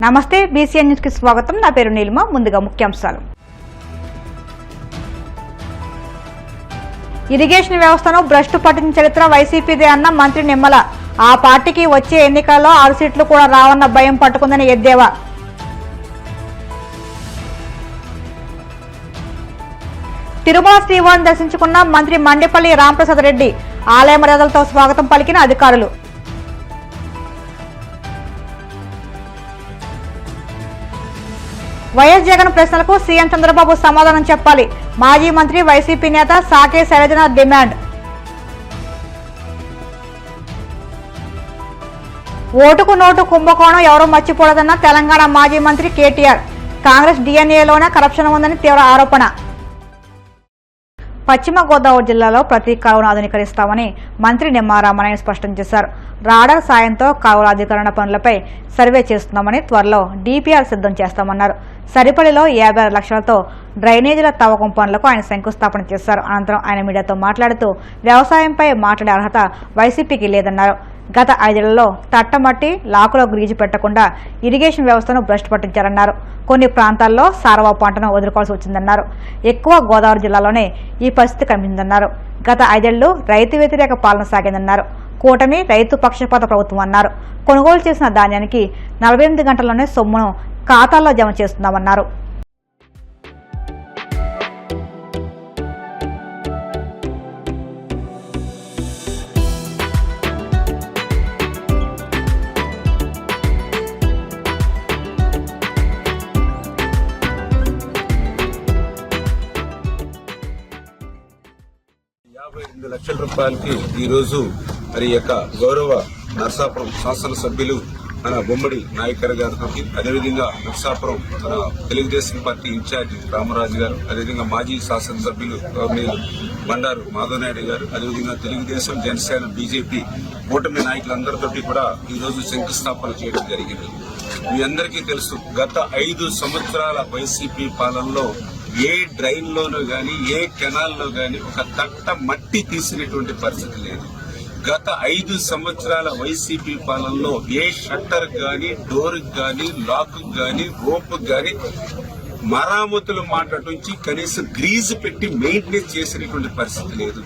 నమస్తే BCN news కి స్వాగతం. నా పేరు నీలిమ. ముందుగా ముఖ్యాంశాలు. ఇరిగేషన్ వ్యవస్థను భ్రష్టు పట్టించిన చరిత్ర వైసీపీదే అన్న మంత్రి నిమ్మల. ఆ పార్టీకి వచ్చే ఎన్నికల్లో 6 సీట్లు కూడా రావన్న భయం పట్టుకుందని ఎద్దేవా. తిరుమల శ్రీవారిని దర్శించుకున్న మంత్రి మండేపల్లి రాంప్రసాద్ రెడ్డి. ఆలయ మర్యాదలతో స్వాగతం పలికిన అధికారులు. వైఎస్ జగన్ ప్రశ్నలకు సీఎం చంద్రబాబు సమాధానం చెప్పాలి. మాజీ మంత్రి వైసీపీ నేత సాకే శైలజనాథ్ డిమాండ్. ఓటుకు నోటు కుంభకోణం ఎవరూ మర్చిపోలేదన్న తెలంగాణ మాజీ మంత్రి కేటీఆర్. కాంగ్రెస్ డిఎన్ఏలోనే కరప్షన్ ఉందని తీవ్ర ఆరోపణ. పశ్చిమ గోదావరి జిల్లాలో ప్రతి కాలువను ఆధునీకరిస్తామని మంత్రి నిమ్మల రామనారాయణ స్పష్టం చేశారు. రాడార్ సాయంతో కాలువల అధికరణ పనులపై సర్వే చేస్తున్నామని, త్వరలో డీపీఆర్ సిద్ధం చేస్తామన్నారు. సరిపల్లిలో 56 లక్షలతో డ్రైనేజీల తవ్వకం పనులకు ఆయన శంకుస్థాపన చేశారు. అనంతరం ఆయన మీడియాతో మాట్లాడుతూ వ్యవసాయంపై మాట్లాడే అర్హత వైసీపీకి లేదన్నారు. గత 5 ఏళ్లలో తట్టమట్టి లాకులో గ్రీజు పెట్టకుండా ఇరిగేషన్ వ్యవస్థను భ్రష్టు పట్టించారన్నారు. కొన్ని ప్రాంతాల్లో సారవ పంటను వదులుకోవాల్సి వచ్చిందన్నారు. ఎక్కువ గోదావరి జిల్లాలోనే ఈ పరిస్థితి కనిపించిందన్నారు. గత 5 ఏళ్లు రైతు వ్యతిరేక పాలన సాగిందన్నారు. కూటమి రైతు పక్షపాత ప్రభుత్వం అన్నారు. కొనుగోలు చేసిన ధాన్యానికి 48 గంటల్లోనే సొమ్మును ఖాతాల్లో జమ చేస్తున్నామన్నారు. ₹52 లక్షల ఈ రోజు మరి యొక్క గౌరవ నర్సాపురం శాసనసభ్యులు మన బొమ్మడి నాయకర్ గారితో, అదేవిధంగా నర్సాపురం మన తెలుగుదేశం పార్టీ ఇన్ఛార్జి రామరాజు గారు, అదేవిధంగా మాజీ శాసనసభ్యులు గవర్నర్ బండారు మాధవనాయుడు గారు, అదేవిధంగా తెలుగుదేశం, జనసేన, బీజేపీ కూటమి నాయకులందరితో కూడా ఈ రోజు శంకుస్థాపన చేయడం జరిగింది. మీ అందరికీ తెలుసు, గత 5 సంవత్సరాల వైసీపీ పాలనలో ఏ డ్రైన్ లోనూ గాని, ఏ కెనాల్లో గాని ఒక తట్ట మట్టి తీసినటువంటి పరిస్థితి లేదు. గత 5 సంవత్సరాల వైసీపీ పాలనలో ఏ షట్టర్ గాని, డోర్ గాని, లాక్ గాని, రోప్ గాని మరామతులు మాట్లాడుంచి కనీసం గ్రీజు పెట్టి మెయింటెనెన్స్ చేసినటువంటి పరిస్థితి లేదు.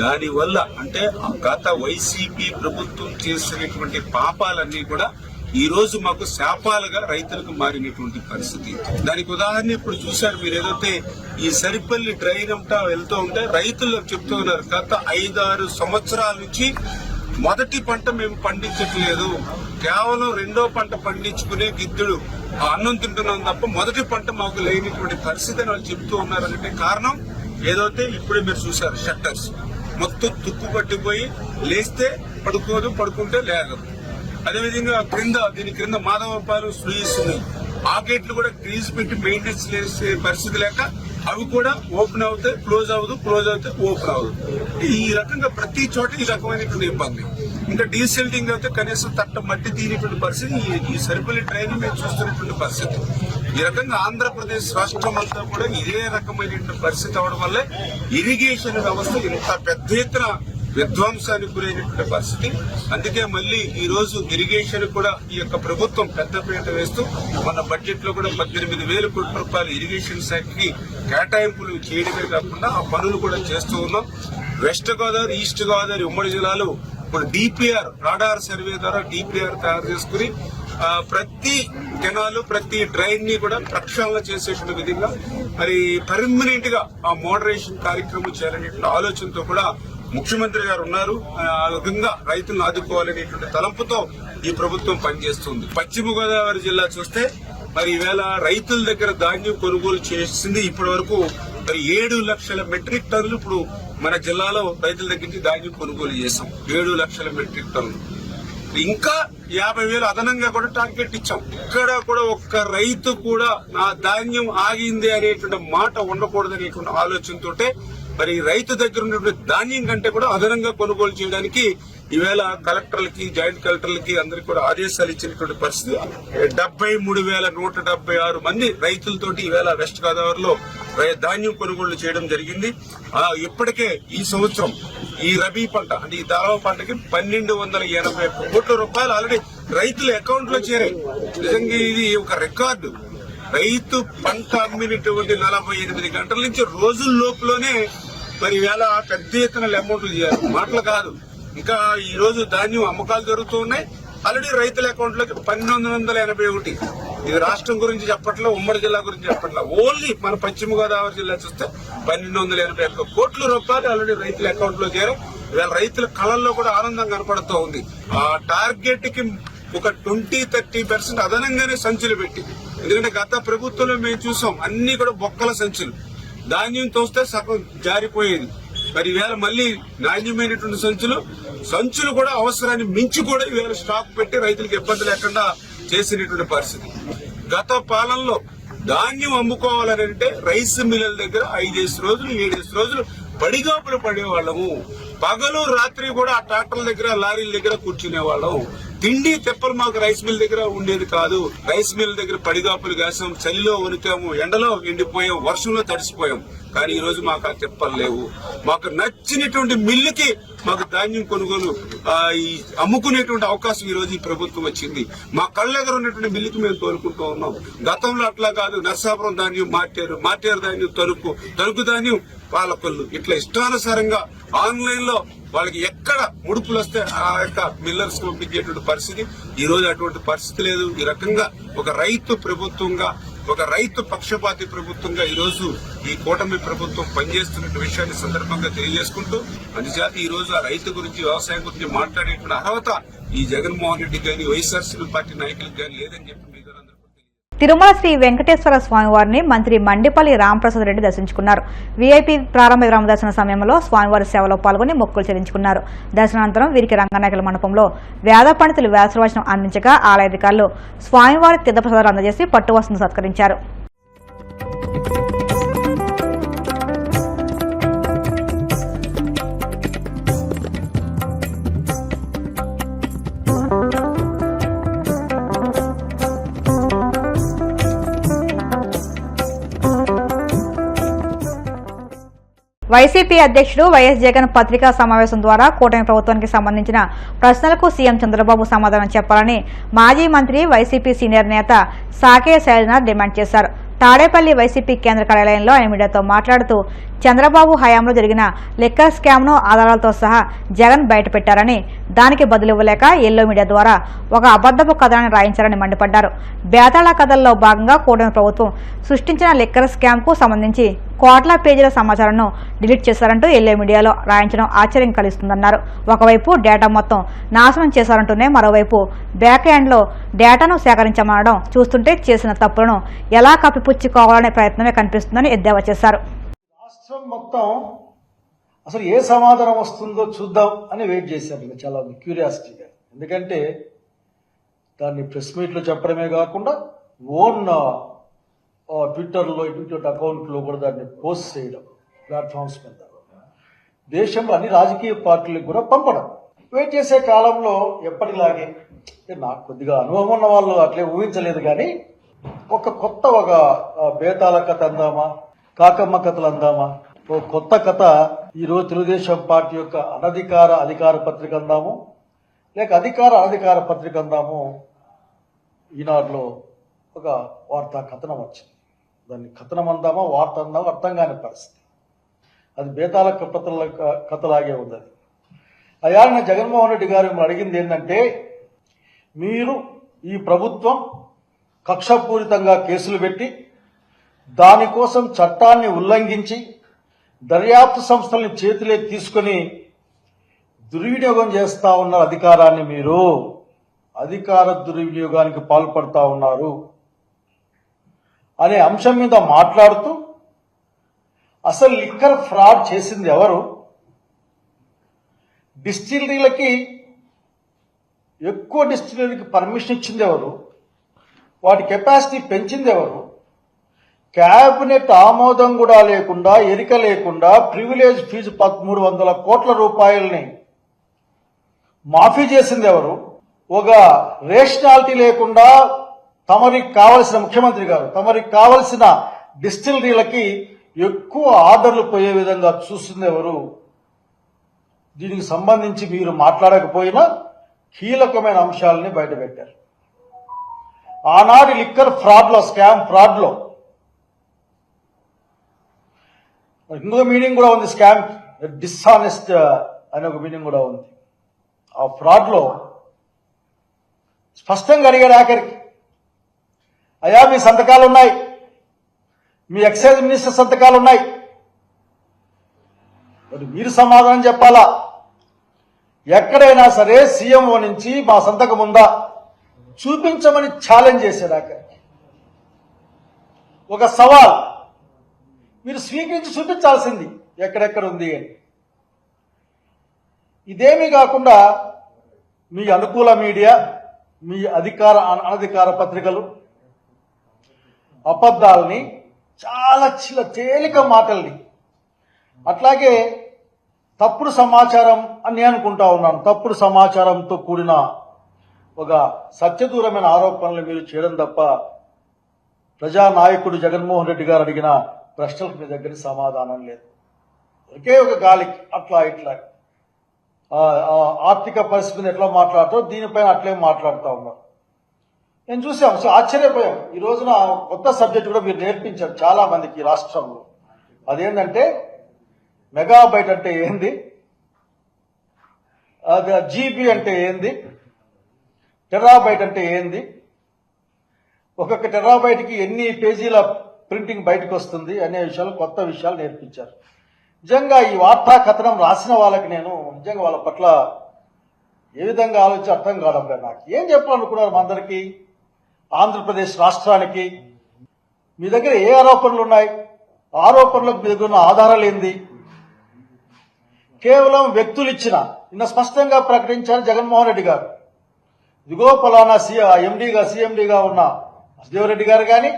దానివల్ల అంటే గత వైసీపీ ప్రభుత్వం చేసినటువంటి పాపాలన్నీ కూడా ఈ రోజు మాకు శాపాలుగా రైతులకు మారినటువంటి పరిస్థితి. దానికి ఉదాహరణ ఇప్పుడు చూశారు మీరు, ఏదైతే ఈ సరిపల్లి డ్రైన్ అంతా వెళ్తూ ఉంటే రైతులు చెప్తూ ఉన్నారు, గత 5-6 సంవత్సరాల నుంచి మొదటి పంట మేము పండించట్లేదు, కేవలం 2వ పంట పండించుకునే గిద్దుడు అన్నం తింటున్నాం తప్ప మొదటి పంట మాకు లేనిటువంటి పరిస్థితి అని వాళ్ళు చెప్తూ ఉన్నారంటే కారణం ఏదైతే ఇప్పుడే మీరు చూశారు, షట్టర్స్ మొత్తం తుక్కు పట్టిపోయి లేస్తే పడుకోదు, పడుకుంటే లేగదు. అదేవిధంగా దీని క్రింద మాధవపాలు స్లూయిస్ ఉన్నాయి. ఆ గేట్లు కూడా గ్రీజ్ పెట్టి మెయింటెనెన్స్ చేసే పరిస్థితి లేక అవి కూడా ఓపెన్ అవుతాయి, క్లోజ్ అవ్వదు, క్లోజ్ అవుతాయి, ఓపెన్ అవ్వదు. ఈ రకంగా ప్రతి చోట ఈ రకమైనటువంటి ఇబ్బంది. ఇంకా డీసెల్టింగ్ అయితే కనీసం తట్ట మట్టి తీరేటువంటి పరిస్థితి ఈ సరిపల్లి ట్రైన్ మేము చూస్తున్నటువంటి పరిస్థితి. ఈ రకంగా ఆంధ్రప్రదేశ్ రాష్ట్రం అంతా కూడా ఇదే రకమైనటువంటి పరిస్థితి అవడం వల్లే ఇరిగేషన్ వ్యవస్థ ఇంత పెద్ద ఎత్తున విధ్వంసానికి గురైనటువంటి పరిస్థితి. అందుకే మళ్లీ ఈ రోజు ఇరిగేషన్ కూడా ఈ యొక్క ప్రభుత్వం పెద్దపీట వేస్తూ మన బడ్జెట్ లో కూడా 18,000 కోట్ల రూపాయలు ఇరిగేషన్ శాఖకి కేటాయింపులు చేయడమే కాకుండా ఆ పనులు కూడా చేస్తూ ఉన్నాం. వెస్ట్ గోదావరి, ఈస్ట్ గోదావరి ఉమ్మడి జిల్లాలో ఇప్పుడు డిపిఆర్ రాడార్ సర్వే ద్వారా డిపిఆర్ తయారు చేసుకుని ప్రతి కెనాలు, ప్రతి డ్రైన్ ని కూడా ప్రక్షాళన చేసేటువంటి విధంగా మరి పర్మనెంట్ గా ఆ మోడరేషన్ కార్యక్రమం చేయాలనే ఆలోచనతో కూడా ముఖ్యమంత్రి గారు ఉన్నారు. ఆ విధంగా రైతులను ఆదుకోవాలనేటువంటి తలంపుతో ఈ ప్రభుత్వం పనిచేస్తుంది. పశ్చిమ గోదావరి జిల్లా చూస్తే మరి ఈవేళ రైతుల దగ్గర ధాన్యం కొనుగోలు చేసింది ఇప్పటి వరకు మరి 7 లక్షల మెట్రిక్ టన్నులు ఇప్పుడు మన జిల్లాలో రైతుల దగ్గర నుంచి ధాన్యం కొనుగోలు చేశాం. 7 లక్షల మెట్రిక్ టన్నులు. ఇంకా 50,000 అదనంగా కూడా టార్గెట్ ఇచ్చాం. ఇక్కడ కూడా ఒక్క రైతు కూడా నా ధాన్యం ఆగింది అనేటువంటి మాట ఉండకూడదనేటువంటి ఆలోచనతోటే మరి రైతు దగ్గర ఉన్నటువంటి ధాన్యం కంటే కూడా అదనంగా కొనుగోలు చేయడానికి ఈవేళ కలెక్టర్లకి, జాయింట్ కలెక్టర్లకి అందరికీ కూడా ఆదేశాలు ఇచ్చినటువంటి పరిస్థితి. 73,176 మంది రైతులతోటి ఈవేళ వెస్ట్ గోదావరిలో ధాన్యం కొనుగోలు చేయడం జరిగింది. ఇప్పటికే ఈ సంవత్సరం ఈ రబీ పంట అంటే ఈ దాళవ పంటకి 1,281 కోట్ల రూపాయలు ఆల్రెడీ రైతుల అకౌంట్ లో చేరాయి. నిజంగా ఇది ఒక రికార్డు. రైతు పంట అమ్మినటువంటి 48 గంటల నుంచి రోజుల లోపులోనే మరి వేళ పెద్ద ఎత్తున అమౌంట్లు చేయాలి. మాటలు కాదు. ఇంకా ఈ రోజు ధాన్యం అమ్మకాలు జరుగుతూ ఉన్నాయి. ఆల్రెడీ రైతుల అకౌంట్ లోకి 1281. ఇది రాష్ట్రం గురించి చెప్పట్లా, ఉమ్మడి జిల్లా గురించి చెప్పట్లా. ఓన్లీ మన పశ్చిమ గోదావరి జిల్లా చూస్తే 1281 కోట్ల రూపాయలు ఆల్రెడీ రైతుల అకౌంట్ లో చేరాయి. ఇవాళ రైతుల కళల్లో కూడా ఆనందం కనపడుతూ ఉంది. ఆ టార్గెట్ కి ఒక 20-30% అదనంగానే సంచులు పెట్టి, ఎందుకంటే గత ప్రభుత్వంలో మేము చూసాం అన్ని కూడా బొక్కల సంచులు, ధాన్యం తోస్తే సగం జారిపోయేది. మరి ఈవేళ మళ్ళీ నాణ్యమైనటువంటి సంచులు కూడా అవసరాన్ని మించి కూడా ఈవేళ స్టాక్ పెట్టి రైతులకు ఇబ్బంది లేకుండా చేసినటువంటి పరిస్థితి. గత పాలనలో ధాన్యం అమ్ముకోవాలని అంటే రైస్ మిల్లల దగ్గర 5 రోజులు 7 రోజులు పడిగాపులు పడేవాళ్ళము. పగలు రాత్రి కూడా ఆ ట్రాక్టర్ల దగ్గర లారీల దగ్గర కూర్చునే వాళ్ళం. తిండి తెప్పలు మాకు రైస్ మిల్ దగ్గర ఉండేది కాదు. రైస్ మిల్ దగ్గర పడిగాపులు కాసాం, చలిలో వణికాము, ఎండలో ఎండిపోయాం, వర్షంలో తడిసిపోయాం. కానీ ఈ రోజు మాకు ఆ తెప్పలు లేవు. మాకు నచ్చినటువంటి మిల్లుకి మాకు ధాన్యం కొనుగోలు ఈ అమ్ముకునేటువంటి అవకాశం ఈ రోజు ఈ ప్రభుత్వం వచ్చింది. మా కళ్ళ దగ్గర ఉన్నటువంటి మిల్లుకి మేము తోలుకుంటూ ఉన్నాం. గతంలో అట్లా కాదు. నర్సాపురం ధాన్యం మార్టేరు ధాన్యం తణుకు ధాన్యం పాలకొల్లు, ఇట్లా ఇష్టానుసారంగా ఆన్లైన్ లో వాళ్ళకి ఎక్కడ ముడుపులు వస్తే ఆ యొక్క మిల్లర్స్ పంపించేటువంటి పరిస్థితి. ఈ రోజు అటువంటి పరిస్థితి లేదు. ఈ రకంగా ఒక రైతు ప్రభుత్వంగా, ఒక రైతు పక్షపాతి ప్రభుత్వంగా ఈ రోజు ఈ కూటమి ప్రభుత్వం పనిచేస్తున్న విషయాన్ని సందర్భంగా తెలియజేసుకుంటూ, అందుచేత ఈ రోజు ఆ రైతు గురించి, వ్యవసాయం గురించి మాట్లాడేటువంటి అర్హత ఈ జగన్మోహన్ రెడ్డి గాని వైఎస్ఆర్సీపీ పార్టీ నాయకులకు గాని లేదని చెప్పి మీ ద్వారా తిరుమల శ్రీ వెంకటేశ్వర స్వామివారిని మంత్రి మండిపల్లి రాంప్రసాద్ రెడ్డి దర్శించుకున్నారు. వీఐపీ ప్రారంభ విరామ దర్శన సమయంలో స్వామివారి సేవలో పాల్గొని మొక్కులు చెల్లించుకున్నారు. దర్శనానంతరం వీరికి రంగనాయకుల మండపంలో వేద పండితులు వ్యాసవచనం అందించగా ఆలయ అధికారులు స్వామివారి తీర్థప్రసాదాలు అందజేసి పట్టువస్త్రం సత్కరించారు. వైసీపీ అధ్యక్షుడు వైఎస్ జగన్ పత్రికా సమావేశం ద్వారా కూటమి ప్రభుత్వానికి సంబంధించిన ప్రశ్నలకు సీఎం చంద్రబాబు సమాధానం చెప్పాలని మాజీ మంత్రి వైసీపీ సీనియర్ నేత సాకే శైలజనాథ్ డిమాండ్ చేశారు. తాడేపల్లి వైసీపీ కేంద్ర కార్యాలయంలో ఆయన మీడియాతో మాట్లాడుతూ చంద్రబాబు హయాంలో జరిగిన లిక్కర్ స్కామ్ను ఆధారాలతో సహా జగన్ బయటపెట్టారని, దానికి బదులివ్వలేక ఎల్లో మీడియా ద్వారా ఒక అబద్దపు కథనాన్ని రాయించారని మండిపడ్డారు. బేతాళ కథల్లో భాగంగా కూటమి ప్రభుత్వం సృష్టించిన లిక్కర్ స్కామ్ కు సంబంధించి కోట్ల పేజీల సమాచారాన్ని డిలీట్ చేశారంటూ ఎల్లో మీడియాలో రాయించడం ఆశ్చర్యం కలిగిస్తుందన్నారు. ఒకవైపు డేటా మొత్తం నాశనం చేశారంటూనే మరోవైపు బ్యాక్ ఎండ్ లో డేటాను సేకరించమనడం చూస్తుంటే చేసిన తప్పులను ఎలా కప్పిపుచ్చుకోవాలనే ప్రయత్నమే కనిపిస్తుందని ఎద్దేవా చేశారు. రాష్ట్రం మొత్తం అసలు ఏ సమాధానం వస్తుందో చూద్దాం అని వెయిట్ చేశారు చాలా క్యూరియాసిటీగా. ఎందుకంటే దాన్ని ప్రెస్ మీట్లో చెప్పడమే కాకుండా ఓన్ ట్విట్టర్లో ట్విట్టర్ అకౌంట్లో కూడా దాన్ని పోస్ట్ చేయడం, ప్లాట్ఫామ్స్ మీద దేశంలో అన్ని రాజకీయ పార్టీలకు కూడా పంపడం. వెయిట్ చేసే కాలంలో ఎప్పటిలాగే నాకు కొద్దిగా అనుభవం ఉన్న వాళ్ళు అట్లే ఊహించలేదు. కానీ ఒక బేతాళ కథ అందామా, కాకమ్మ కథలు అందామా, ఓ కొత్త కథ ఈరోజు తెలుగుదేశం పార్టీ యొక్క అధికార పత్రిక అందాము, లేక అనధికార పత్రిక అందాము. ఈనాడులో ఒక వార్తా కథనం వచ్చింది. దాన్ని కథనం అందామా, వార్త అందామా అర్థం కాని పరిస్థితి. అది బేతాళ కథలాగే ఉంది. అయాన జగన్మోహన్ రెడ్డి గారు మిమ్మల్ని అడిగింది ఏంటంటే, మీరు ఈ ప్రభుత్వం కక్షపూరితంగా కేసులు పెట్టి దానికోసం చట్టాన్ని ఉల్లంఘించి దర్యాప్తు సంస్థల్ని చేతిలోకి తీసుకుని దుర్వినియోగం చేస్తా ఉన్న అధికారాన్ని, మీరు అధికార దుర్వినియోగానికి పాల్పడతా ఉన్నారు అనే అంశం మీద మాట్లాడుతూ అసలు లిక్కర్ ఫ్రాడ్ చేసింది ఎవరు, డిస్టిలరీలకి ఎక్కువ డిస్టిలరీకి పర్మిషన్ ఇచ్చింది ఎవరు, వాటి కెపాసిటీ పెంచింది ఎవరు, క్యాబినెట్ ఆమోదం కూడా లేకుండా, ఎరిక లేకుండా ప్రివిలేజ్ ఫీజు 1300 కోట్ల రూపాయలని మాఫీ చేసింది ఎవరు, ఒక రేషనాలిటీ లేకుండా తమరికి కావలసిన ముఖ్యమంత్రి గారు తమరికి కావలసిన డిస్టిలరీలకి ఎక్కువ ఆర్డర్లు పోయే విధంగా చూస్తుంది ఎవరు, దీనికి సంబంధించి మీరు మాట్లాడకపోయినా కీలకమైన అంశాలని బయటపెట్టారు. ఆనాటి లిక్కర్ ఫ్రాడ్లో, స్కామ్ ఫ్రాడ్లో ఇంకొక మీనింగ్ కూడా ఉంది. స్కామ్ డిస్ఆనెస్ట్ అనే ఒక మీనింగ్ కూడా ఉంది. ఆ ఫ్రాడ్లో స్పష్టంగా అడిగాడు ఆఖరికి, అయ్యా మీ సంతకాలు ఉన్నాయి, మీ ఎక్సైజ్ మినిస్టర్ సంతకాలు ఉన్నాయి, మరి మీరు సమాధానం చెప్పాలా. ఎక్కడైనా సరే సీఎంఓ నుంచి మా సంతకం ఉందా చూపించమని ఛాలెంజ్ చేశాడు ఆఖరికి. ఒక సవాల్, మీరు స్వీకరించి చూపించాల్సింది ఎక్కడెక్కడ ఉంది అని. ఇదేమీ కాకుండా మీ అనుకూల మీడియా, మీ అనధికార పత్రికలు అబద్ధాలని, చాలా తేలిక మాటల్ని, అట్లాగే తప్పుడు సమాచారం అని నేను అనుకుంటా ఉన్నాను. తప్పుడు సమాచారంతో కూడిన ఒక సత్యదూరమైన ఆరోపణలు మీరు చేయడం తప్ప ప్రజానాయకుడు జగన్మోహన్ రెడ్డి గారు అడిగిన ప్రశ్నలకు మీ దగ్గర సమాధానం లేదు. ఒకే ఒక గాలికి అట్లా ఇట్లా ఆర్థిక పరిస్థితిని ఎట్లా మాట్లాడతారో దీనిపైన అట్లే మాట్లాడుతూ ఉన్నారు. నేను చూసాం, ఆశ్చర్యపోయాం. ఈ రోజున కొత్త సబ్జెక్ట్ కూడా మీరు నేర్పించారు చాలా మందికి ఈ రాష్ట్రంలో. అదేంటంటే మెగాబైట్ అంటే ఏంది, అది జీబీ అంటే ఏంది, టెరాబైట్ అంటే ఏంది, ఒక్కొక్క టెరాబైట్కి ఎన్ని పేజీల ప్రింటింగ్ బయటకు వస్తుంది అనే విషయాలు, కొత్త విషయాలు నేర్పించారు. నిజంగా ఈ వార్తా కథనం రాసిన వాళ్ళకి నేను నిజంగా వాళ్ళ పట్ల ఏ విధంగా ఆలోచించి అర్థం కావడం లేదు. నాకు ఏం చెప్పాలనుకున్నారు మా అందరికీ, ఆంధ్రప్రదేశ్ రాష్ట్రానికి? మీ దగ్గర ఏ ఆరోపణలు ఉన్నాయి? ఆరోపణలకు మీ దగ్గర ఉన్న ఆధారాలు ఏంది? కేవలం వ్యక్తులు ఇచ్చిన, నిన్న స్పష్టంగా ప్రకటించారు జగన్మోహన్ రెడ్డి గారు, ఇదిగో పలానా సీఎండీగా ఉన్న వసుదేవరెడ్డి గారు కానీ,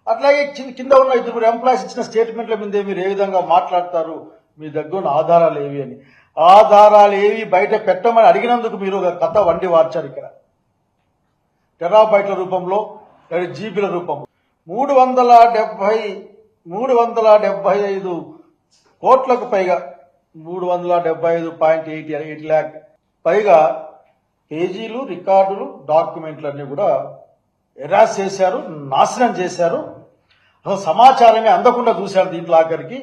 అట్లాగే కింద ఉన్న 2 ఎంప్లాయీస్ ఇచ్చిన స్టేట్మెంట్ల మీద మీరు ఏ విధంగా మాట్లాడతారు, మీ దగ్గర ఉన్న ఆధారాలు ఏవి అని. ఆధారాలు ఏవి బయట పెట్టమని అడిగినందుకు మీరు ఒక కథ వండి వార్చారు. ఇక్కడ టెరాబైట్ల రూపంలో, జీబీల రూపంలో 375 కోట్లకు పైగా, 375.8 lakh పైగా పేజీలు, రికార్డులు, డాక్యుమెంట్లు అన్ని కూడా ఎరాస్ చేశారు, నాశనం చేశారు. అసలు సమాచారమే అందకుండా చూశారు దీంట్లో ఆఖరికి.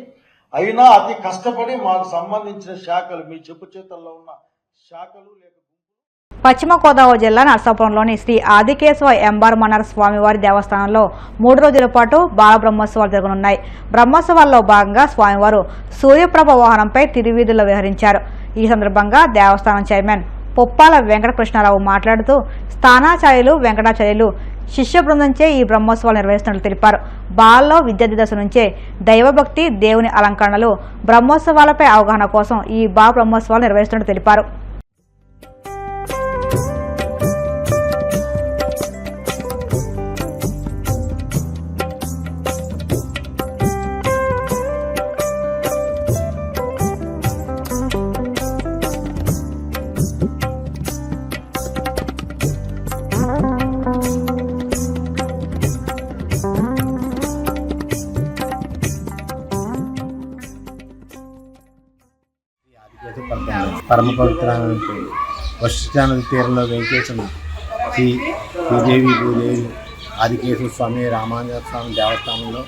అయినా అతి కష్టపడి మాకు సంబంధించిన శాఖలు, మీ చెప్పు చేతల్లో ఉన్న శాఖలు లేక పశ్చిమ గోదావరి జిల్లా నర్సాపురంలోని శ్రీ ఆదికేశవ ఎంబార్మన్నర్ స్వామివారి దేవస్థానంలో 3 రోజుల పాటు బాల బ్రహ్మోత్సవాలు జరగనున్నాయి. బ్రహ్మోత్సవాల్లో భాగంగా స్వామివారు సూర్యప్రభ వాహనంపై తిరువీధుల్లో విహరించారు. ఈ సందర్భంగా దేవస్థానం చైర్మన్ పొప్పాల వెంకటకృష్ణారావు మాట్లాడుతూ స్థానాచార్యులు, వెంకటాచార్యులు శిష్య బృందంచే ఈ బ్రహ్మోత్సవాలు నిర్వహిస్తున్నట్లు తెలిపారు. బాలలో విద్యార్థి దశ నుంచే దైవభక్తి, దేవుని అలంకరణలు, బ్రహ్మోత్సవాలపై అవగాహన కోసం ఈ బాల బ్రహ్మోత్సవాలు నిర్వహిస్తున్నట్లు తెలిపారు. పరమ పవిత్రమైన వశిష్ఠ నది తీరంలో వెంకటేశ్వర శ్రీదేవి భూదేవి ఆదికేశవ స్వామి రామాంజన స్వామి దేవస్థానంలో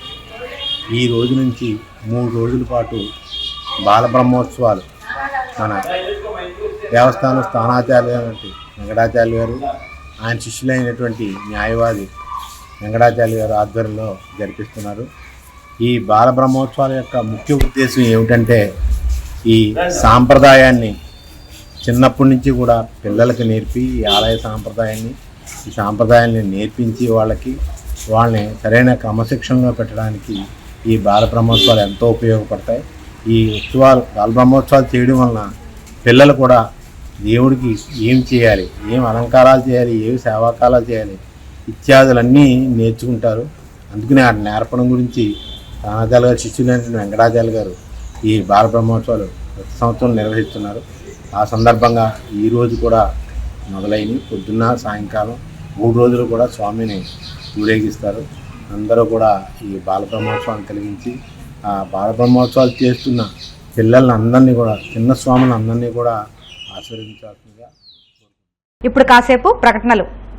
ఈ రోజు నుంచి 3 రోజుల పాటు బాలబ్రహ్మోత్సవాలు మన దేవస్థానం స్థానాచార్య వెంకటాచార్య గారు, ఆయన శిష్యులైనటువంటి న్యాయవాది వెంకటాచార్య గారు ఆధ్వర్యంలో జరిపిస్తున్నారు. ఈ బాలబ్రహ్మోత్సవాల యొక్క ముఖ్య ఉద్దేశం ఏమిటంటే, ఈ సాంప్రదాయాన్ని చిన్నప్పటి నుంచి కూడా పిల్లలకి నేర్పి, ఈ ఆలయ సాంప్రదాయాన్ని నేర్పించి వాళ్ళని సరైన క్రమశిక్షణలో పెట్టడానికి ఈ బాల బ్రహ్మోత్సవాలు ఎంతో ఉపయోగపడతాయి. ఈ బాల బ్రహ్మోత్సవాలు చేయడం వలన పిల్లలు కూడా దేవుడికి ఏం చేయాలి, ఏం అలంకారాలు చేయాలి, ఏవి సేవాకాలాలు చేయాలి ఇత్యాదులన్నీ నేర్చుకుంటారు. అందుకని ఆ నేర్పడం గురించి స్థానాచార్య గారు శిష్యులైన వెంకటాచార్య గారు ఈ బాల బ్రహ్మోత్సవాలు ప్రతి సంవత్సరం నిర్వహిస్తున్నారు. ఆ సందర్భంగా ఈరోజు కూడా మొదలైన పొద్దున్న సాయంకాలం 3 రోజులు కూడా స్వామిని ఊరేగిస్తారు. అందరూ కూడా ఈ బాల బ్రహ్మోత్సవాన్ని కలిగించి ఆ బాల బ్రహ్మోత్సవాలు చేస్తున్న పిల్లల్ని అందరినీ కూడా, చిన్న స్వామిని అందరినీ కూడా ఆశీర్వదించాల్సిందిగా ఇప్పుడు కాసేపు ప్రకటనలు.